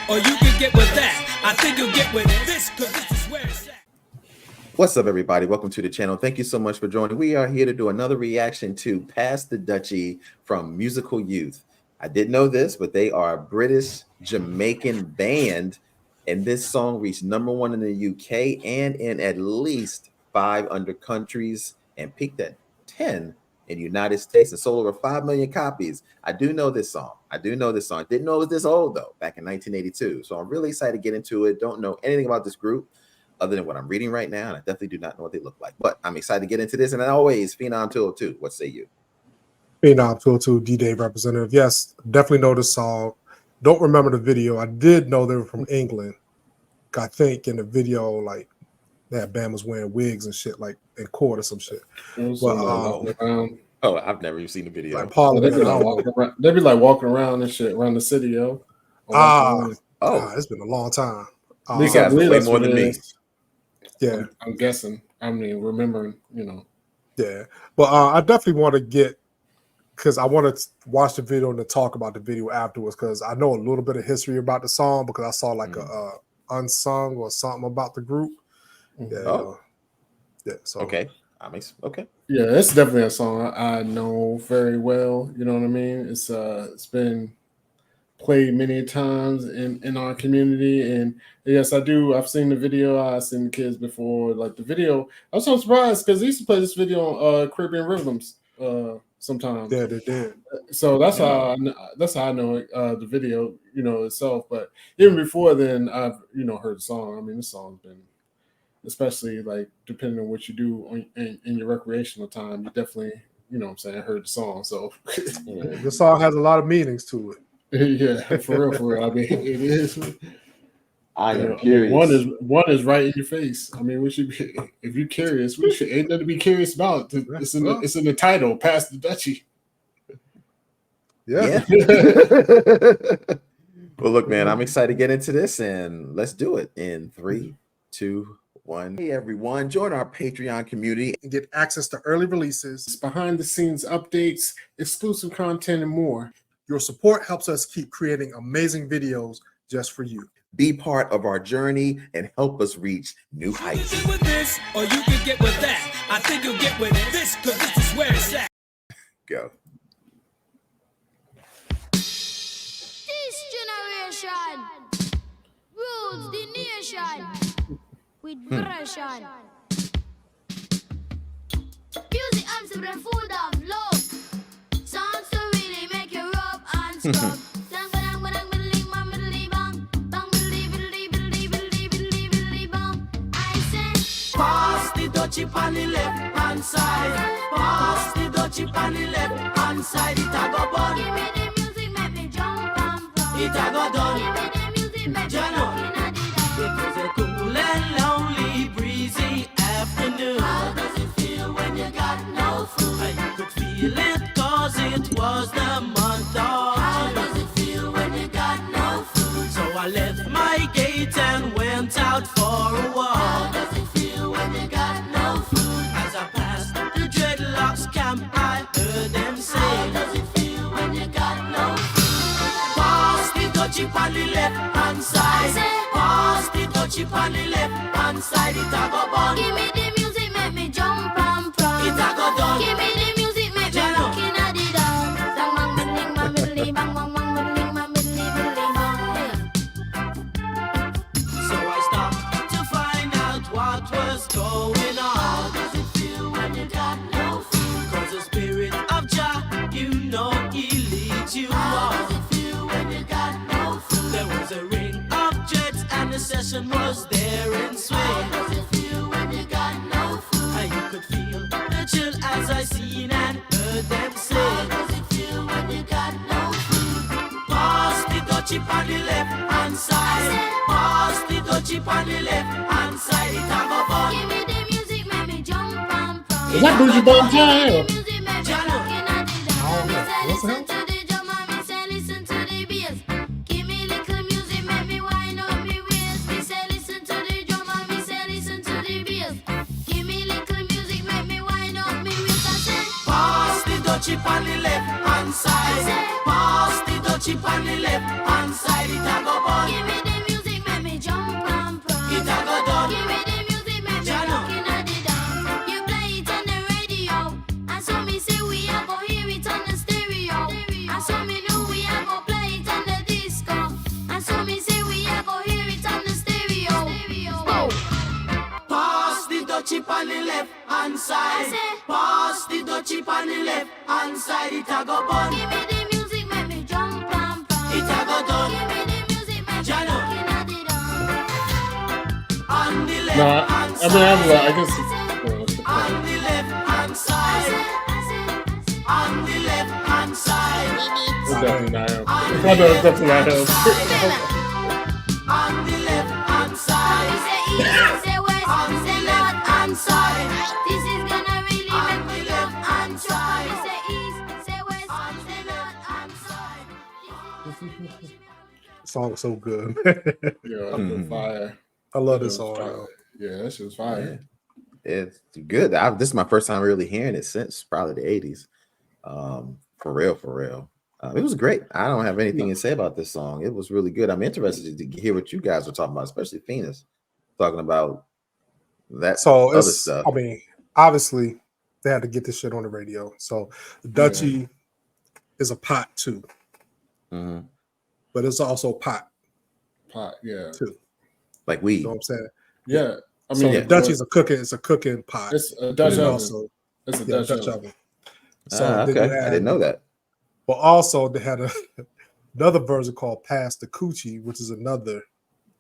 or you can get with that. I think you'll get with this, because this is where it's at. What's up, everybody? Welcome to the channel. Thank you so much for joining. We are here to do another reaction to Pass the Dutchie from Musical Youth. I didn't know this, but they are a British Jamaican band, and this song reached #1 in the UK and in at least 5 other countries and peaked at 10 in the United States and sold over 5 million copies. I do know this song. Didn't know it was this old, though, back in 1982. So I'm really excited to get into it. Don't know anything about this group other than what I'm reading right now, and I definitely do not know what they look like. But I'm excited to get into this, and as always, Phenom 202. What say you? Phenom 202, D-Day representative. Yes, definitely know the song. Don't remember the video. I did know they were from England. I think in the video, like, that band was wearing wigs and shit, like in court or some shit. I've never even seen the video. Like Parliament. They'd be like walking around and shit around the city, yo. It's been a long time. These guys way more than me. Yeah, I'm guessing. I mean, remembering, you know. Yeah, but I definitely want to get, because I want to watch the video and to talk about the video afterwards, because I know a little bit of history about the song because I saw like a unsung or something about the group. Yeah. So okay. Okay. Yeah, it's definitely a song I know very well. You know what I mean? It's been played many times in our community, and yes, I do. I've seen the video. I've seen the kids before. Like the video, I was so surprised because they used to play this video on Caribbean Rhythms sometimes. Yeah, they did. So that's how I know it, the video, you know, itself. But even before then, I've heard the song. I mean, this song's been, especially like depending on what you do in your recreational time, you definitely, you know what I'm saying, heard the song. So the song has a lot of meanings to it. Yeah, for real. I mean, it is. I am curious. One is right in your face. I mean, we should be, if you're curious, ain't nothing to be curious about. It's in the title, Pass the Dutchie. Yeah. Well, look, man, I'm excited to get into this, and let's do it in 3, 2, 1. Hey, everyone, join our Patreon community and get access to early releases, behind the scenes updates, exclusive content, and more. Your support helps us keep creating amazing videos just for you. Be part of our journey and help us reach new heights. You can get with this, or you can get with that. I think you'll get with this, because this is where it's at. Go. This generation rules the nation with version. Music and simple food of love. Sounds to really make you rub and scrub. Pass the Dutchie on the left hand side. Pass the Dutchie on the left hand side. It a go bun. Give me the music, make me jump and pump. It a go done. Give me the music, make me walk in the It was a cool and lonely, breezy afternoon. How does it feel when you got no food? I could feel it, cause it was the month of How June. does it feel when you got no food? So I left my gate and went out for a How walk. does it feel when you got no food? As I passed the dreadlocks camp, I heard them How say, does it feel when you got no food? pass the Dutchie on the left hand side. Pass the Dutchie on the left hand side. It a go bun. Give me the music, make me jump and prance. It a go done. Give me the music, make me rock in a the dance. Bang bang biddling bang biddly bang bang bang biddling bang biddly biddly bang. So I stopped to find out what was going How on. does it feel when you got no food? Cause the spirit of Jah, you know he leads you How on. does it feel when you got no food? There was a ring of jets and the session was there in swing. How does it feel when you got no food? And you could feel the chill as I seen and heard them How say, does it feel when you got no food? pass the Dutchie on the left hand side. Pass the Dutchie on the left hand side. It a go bun. Give me the music, make me jump and prance. Is that Bougie Bum Time? Give me the music, make me rock in a the dance. Me say What's listen that? to the drum and me say listen to the bass. Give me little music, make me wind up me waist. Me say listen to the drum and me say listen to the bass. Give me little music, make me wind up me waist. I say Pass the Dutchie on the left hand side. Pass the Dutchie on the left hand side. It a go bun. give me side. Pass the Dutchie on the left hand side. It a go bun. Give me the music, make me jump and pump. It a go done. Give me the music, make me Jano. looking at it On the left No, hand I mean, side. I guess. On the left hand side. On the left hand side. It's definitely not him. I know it's definitely not him. On the left hand side. Say east, say west, On the say left north hand and side. south. This is gonna really On make the me left jump hand and side. jump. Say east, say west, On the say left north and south. Song is so good. Yeah, that's Mhm. fire. I love That this shit was song. fire. Yo. Yeah, that shit was fire. It's good. This is my first time really hearing it since probably the 80s. For real. It was great. I don't have anything to say about this song. It was really good. I'm interested to hear what you guys are talking about, especially Phoenix talking about that So other it's, stuff. I mean, obviously they had to get this shit on the radio. So the Dutchie is a pot too, Mhm. but it's also pot Pot, yeah. too. Like You weed. know what I'm saying? Yeah. I So mean, the yeah. Dutchie is it's a cooking pot. it's a But Dutch it oven. also, It's a yeah, Dutch, Dutch oven. oven. So then Okay. you I had, didn't know that. but also they had another version called Pass the Kouchie, which is another.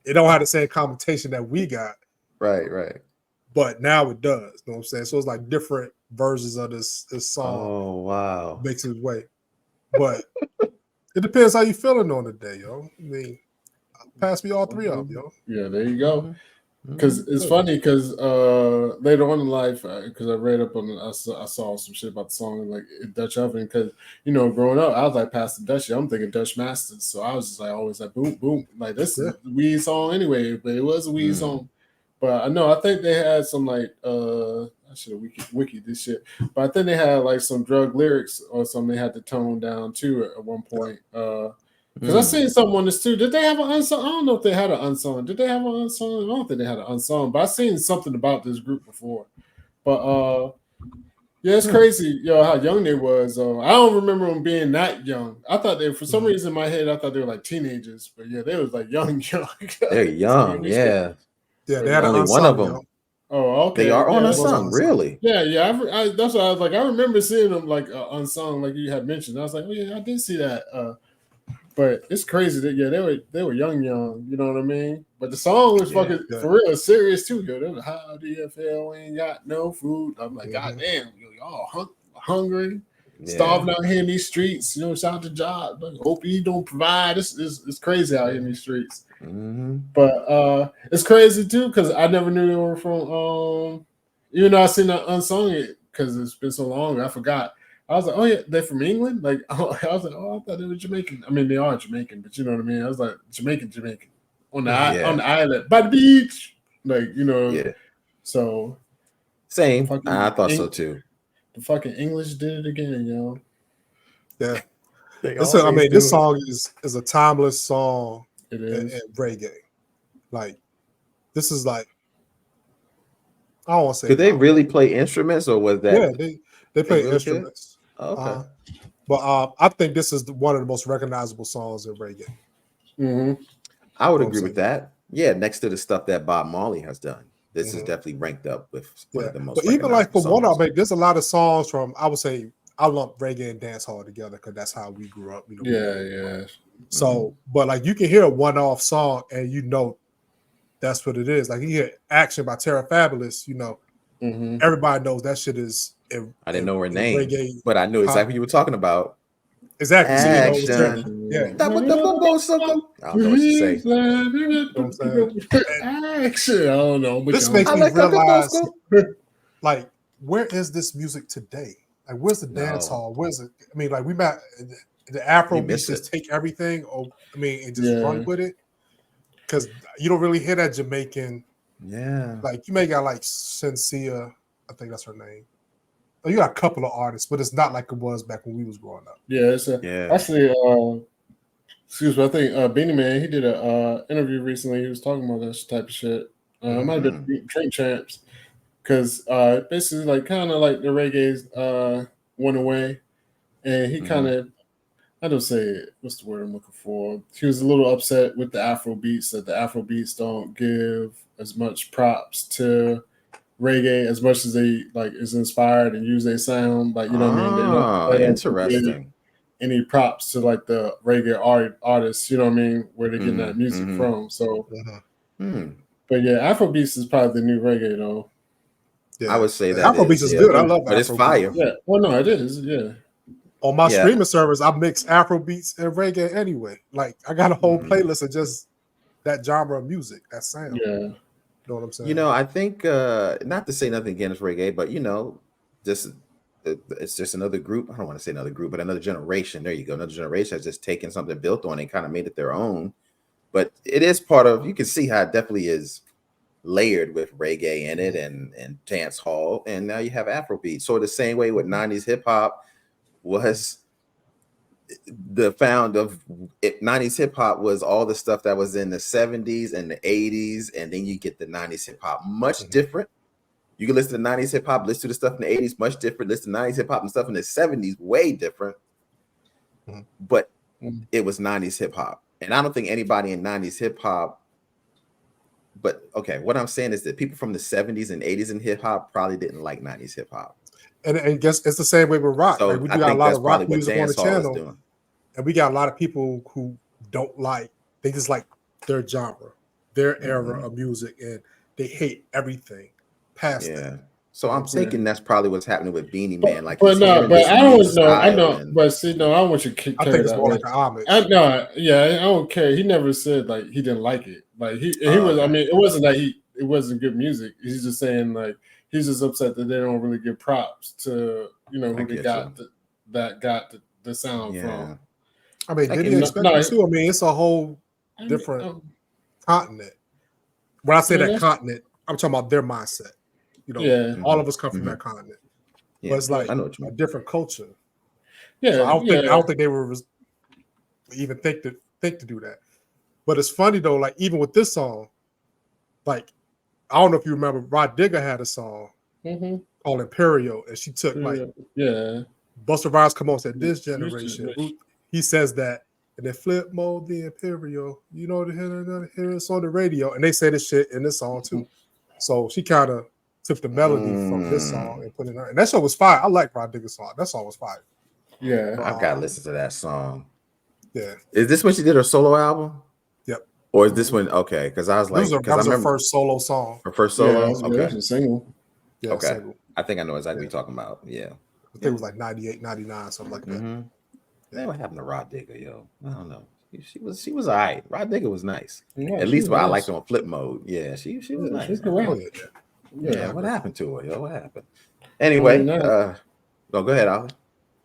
It don't have the same connotation that we got, Right. but now it does. You know what I'm saying? So it's like different versions of this song Oh wow. makes its way. But it depends how you feeling on the day, yo. I mean, pass me all three of them, yo. Yeah, there you go. Mhm. Because it's funny because later on in life, because I read up on it, I saw some shit about the song like Dutch oven. Because growing up, I was like past the Dutch. I'm thinking Dutch Masters, so I was just like always like boom boom, like this is a weed song anyway. But it was a weed song. But I think they had some like I should have wiki this shit. But I think they had like some drug lyrics or something they had to tone down too at one point. Because I seen something on this too. Did they have an unsung? I don't know if they had an unsung. Did they have an unsung? I don't think they had an unsung. But I seen something about this group before. But yeah, it's crazy, how young they was. I don't remember them being that young. I thought they, for some reason in my head, I thought they were like teenagers. But yeah, they was like young. They're young, yeah. Yeah, they had Only an one of them. yo. Oh, okay. They are on Yeah, a was song, unsung. really. Yeah. That's what I was like. I remember seeing them like unsung, like you had mentioned. I was like, oh yeah, I did see that. But it's crazy that they were young. You know what I mean? But the song was fucking for real serious too. Yo, they was, how do you feel when you got no food? I'm like, God damn, y'all hungry, starving out here in these streets. Shout out to job. Hope you don't provide. It's crazy out here in these streets. But it's crazy too because I never knew they were from. Even though I seen that unsung it because it's been so long, I forgot. I was like, oh yeah, they're from England. Like I was like, oh, I thought they were Jamaican. I mean, they are Jamaican, but you know what I mean. I was like, Jamaican on the island by the beach, like Yeah. So Same. I thought so too. The fucking English did it again, yo. Yeah. This song is a timeless song. It is in reggae. Like this is like I don't want to say. Could they really play instruments, or was that? Yeah, they play really instruments. Okay. But I think this is one of the most recognizable songs in reggae. Mm-hmm. I would agree with that. Yeah, next to the stuff that Bob Marley has done, this is definitely ranked up with one of the most. But even like for songs. one, there's a lot of songs from. I would say I lump reggae and dancehall together because that's how we grew up. Yeah. So, but like you can hear a one-off song and that's what it is. Like you hear "Action" by Terra Fabulous. Everybody knows that shit is. I didn't know her name, reggae, but I knew exactly what you were talking about. Exactly. Action. So I don't know what you say. Action. I don't know. But this makes me realize, like, where is this music today? Like, where's the dance hall? Where's it? I mean, like, we met the Afro beats just take everything, and just run with it. Because you don't really hear that Jamaican. Yeah. Like, you may got like Sincere, I think that's her name. You got a couple of artists, but it's not like it was back when we was growing up. Yeah, actually, excuse me, I think Beanie Man, he did a interview recently. He was talking about that type of shit. It might have been Drink Champs, because basically, like, kind of like the reggae went away, and he kind of, I don't say, what's the word I'm looking for? He was a little upset with the Afro beats, that the Afro beats don't give as much props to reggae as much as they like is inspired and use their sound. Like, you know what I mean? They don't Interesting. any props to like the reggae artists, you know what I mean, where they're getting that music from. So, but yeah, Afrobeats is probably the new reggae though. I would say that Afrobeats is good. I love but Afrobeats. it's fire. Yeah, well, no, it is. Yeah. On my streaming service, I mix Afrobeats and reggae anyway. Like I got a whole playlist of just that genre of music, that sound. Yeah. You know what I'm saying? You know, I think not to say nothing against reggae, but you know, it's just another group. I don't want to say another group, but another generation. There you go. Another generation has just taken something built on it and kind of made it their own. But it is part of, you can see how it definitely is layered with reggae in it and dance hall. And now you have Afrobeat. So the same way with 90s hip hop was the found of it, 90s hip hop was all the stuff that was in the 70s and the 80s, and then you get the 90s hip hop much different. You can listen to 90s hip hop, listen to the stuff in the 80s, much different. Listen to 90s hip hop and stuff in the 70s, way different. But it was 90s hip hop. And I don't think anybody in 90s hip hop, but okay, what I'm saying is that people from the 70s and 80s in hip hop probably didn't like 90s hip hop. And I guess it's the same way with rock. So like we got a lot of rock music on the channel, doing. And we got a lot of people who don't like, they just like their genre, their era of music, and they hate everything past that. So I'm thinking that's probably what's happening with Beanie Man. Like, but no, but I don't know. I know, but see, no, I don't want you to I think it's more like an homage. I don't care. He never said like he didn't like it. Like he was. I mean, it wasn't like it wasn't good music. He's just saying like he's just upset that they don't really give props to who they got the sound from. I mean, did he expect it to? I mean, it's a whole different continent. When I say that continent, I'm talking about their mindset. All of us come from that continent, but it's like a different culture. Yeah, so I don't think they were even think to do that. But it's funny though, like even with this song, like I don't know if you remember, Rod Digger had a song called Imperial, and she took Busta Rhymes come on and said this generation. He says that, and then Flip Mode the Imperial, to hear this on the radio, and they say this shit in this song too. So she kind of took the melody from this song and put it on, and that song was fire. I like Rod Digger's song. That song was fire. Yeah, I've got to listen to that song. Yeah, is this when she did her solo album? Yep. Or is this when because I was like, that was her first solo song. Her first solo. It was a single. Yeah, okay. Single. I think I know exactly what you're talking about. Yeah, I think it was like 98, 99, something like that. Yeah, what happened to Rod Digger, yo? I don't know. She was all right. Rod Digger was nice. Yeah, at least I liked her on Flip Mode. Yeah, she was nice. She's around. Yeah, what happened to her, yo? What happened? Anyway, go ahead, Ollie.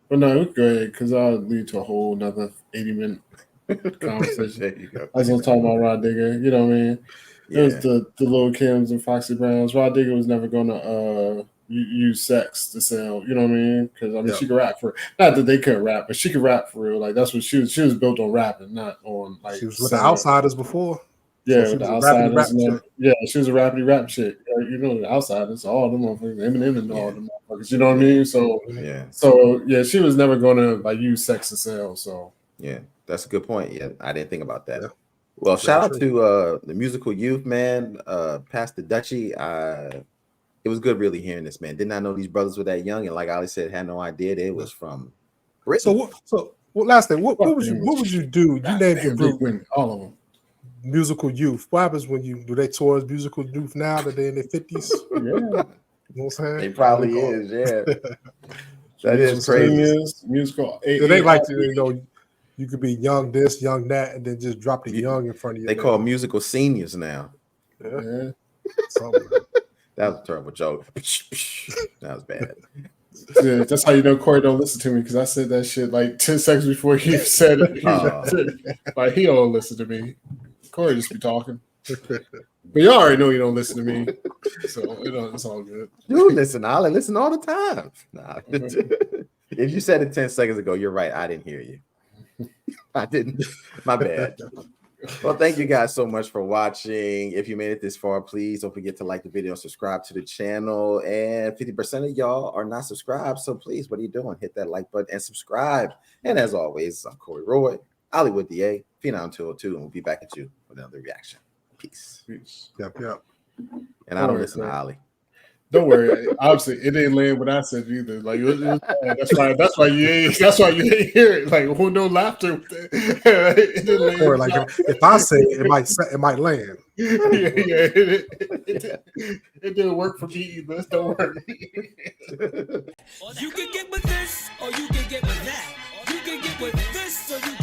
Well, no, it's good because I'll lead to a whole another 80-minute conversation. There you go. I was going to talk about Rod Digger. You know what I mean? Yeah. It was the Lil Kims and Foxy Browns. Rod Digger was never going to use sex to sell. You know what I mean? Because I mean, she could rap for not that they couldn't rap, but she could rap for real. Like that's what she was. She was built on rapping, not on like. She was with the Outsiders before. Yeah, so with the Outsiders. Yeah, she was a rapidy rap chick. The Outsiders, all them motherfuckers, Eminem and all them motherfuckers. You know what I mean? So she was never gonna like use sex to sell. So yeah, that's a good point. Yeah, I didn't think about that. Yeah. Well, shout out to the musical youth, man. Pastor Dutchie. It was good really hearing this, man. Did not know these brothers were that young, and like Ali said, had no idea they was from Britain. So last thing, what would you do? You named your group all of them. Musical Youth. What happens when do they tour as Musical Youth now that they're in their 50s? Yeah. You know what I'm saying? It probably is, yeah. That is crazy. Musical. They like to, you could be young this, young that, and then just drop the young in front of you. They call musical seniors now. Yeah. That was a terrible joke. That was bad. Yeah, that's how you know Corey don't listen to me because I said that shit like 10 seconds before he said it. Like he don't listen to me. Corey just be talking. But you already know you don't listen to me. So it's all good. You listen, I listen all the time. Nah. If you said it 10 seconds ago, you're right. I didn't hear you. I didn't. My bad. Well, thank you guys so much for watching. If you made it this far, please don't forget to like the video and subscribe to the channel. And 50% of y'all are not subscribed. So please, what are you doing? Hit that like button and subscribe. And as always, I'm Corey Roy, Hollywood DA, Phenom 202, and we'll be back at you with another reaction. Peace. Yep. And I don't listen to Ollie. Don't worry. Obviously, it didn't land what I said either. Like it was bad. That's why you ain't hear it. Like who no laughter. It didn't land. Or like if I say it, it might land. It didn't work for me either. Don't worry. You can get with this, or you can get with that. You can get with this, or you